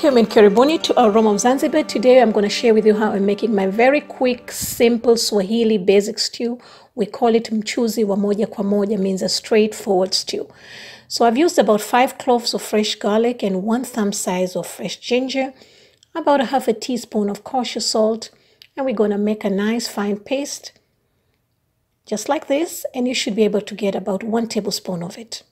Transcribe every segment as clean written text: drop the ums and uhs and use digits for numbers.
Welcome and karibuni to Aroma of Zanzibar. Today I'm going to share with you how I'm making my very quick, simple Swahili basic stew. We call it mchuzi wa moja kwa moja, means a straightforward stew. So I've used about 5 cloves of fresh garlic and 1 thumb size of fresh ginger, about a half a teaspoon of kosher salt, and we're going to make a nice fine paste, just like this, and you should be able to get about 1 tablespoon of it.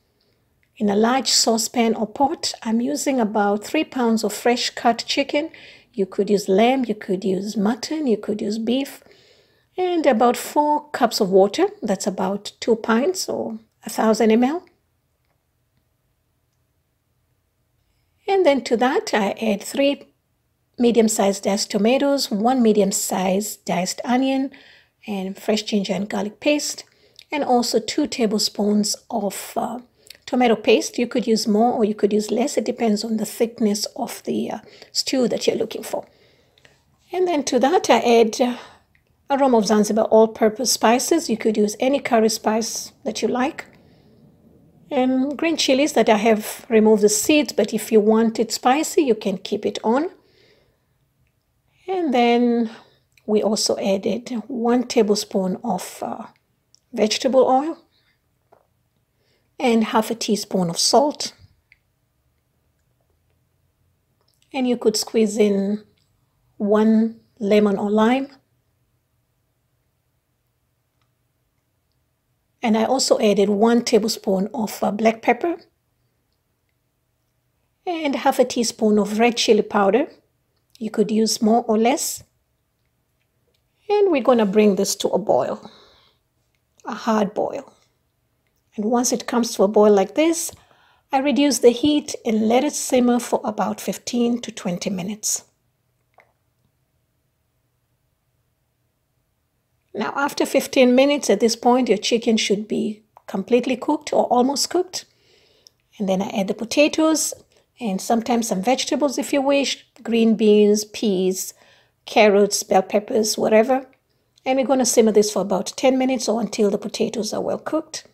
In a large saucepan or pot, I'm using about 3 pounds of fresh cut chicken. You could use lamb, you could use mutton, you could use beef, and about 4 cups of water. That's about 2 pints or 1000 ml. And then to that, I add 3 medium-sized diced tomatoes, 1 medium-sized diced onion, and fresh ginger and garlic paste, and also 2 tablespoons of tomato paste. You could use more or you could use less. It depends on the thickness of the stew that you're looking for. And then to that, I add Aroma of Zanzibar all-purpose spices. You could use any curry spice that you like. And green chilies that I have removed the seeds, but if you want it spicy, you can keep it on. And then we also added 1 tablespoon of vegetable oil and half a teaspoon of salt. And you could squeeze in 1 lemon or lime. And I also added 1 tablespoon of black pepper and half a teaspoon of red chili powder. You could use more or less. And we're going to bring this to a boil, a hard boil. And once it comes to a boil like this, I reduce the heat and let it simmer for about 15 to 20 minutes. Now, after 15 minutes, at this point, your chicken should be completely cooked or almost cooked. And then I add the potatoes and sometimes some vegetables if you wish, green beans, peas, carrots, bell peppers, whatever. And we're going to simmer this for about 10 minutes or until the potatoes are well cooked.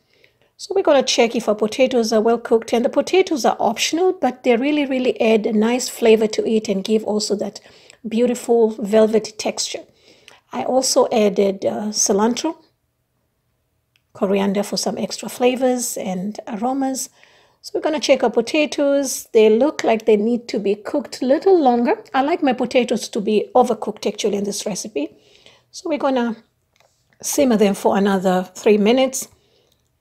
So we're going to check if our potatoes are well cooked, and the potatoes are optional, but they really add a nice flavor to it and give also that beautiful velvety texture. I also added cilantro, coriander for some extra flavors and aromas. So we're going to check our potatoes. They look like they need to be cooked a little longer. I like my potatoes to be overcooked actually in this recipe. So we're going to simmer them for another 3 minutes.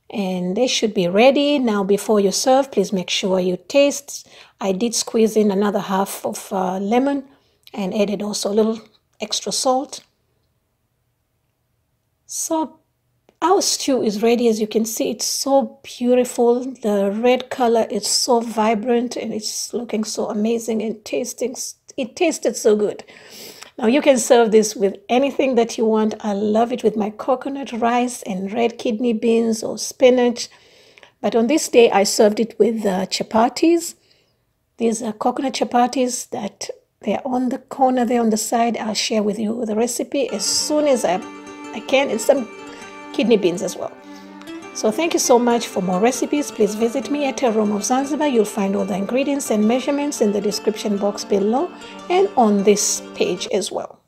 And they should be ready. Now, before you serve, please make sure you taste. I did squeeze in another half of lemon and added also a little extra salt. So our stew is ready. As you can see, it's so beautiful. The red color is so vibrant and it's looking so amazing and it tasted so good. Now you can serve this with anything that you want. I love it with my coconut rice and red kidney beans or spinach. But on this day, I served it with chapatis. These are coconut chapatis that they're on the corner there on the side. I'll share with you the recipe as soon as I can, and some kidney beans as well. So thank you so much. For more recipes, please visit me at Aroma of Zanzibar. You'll find all the ingredients and measurements in the description box below and on this page as well.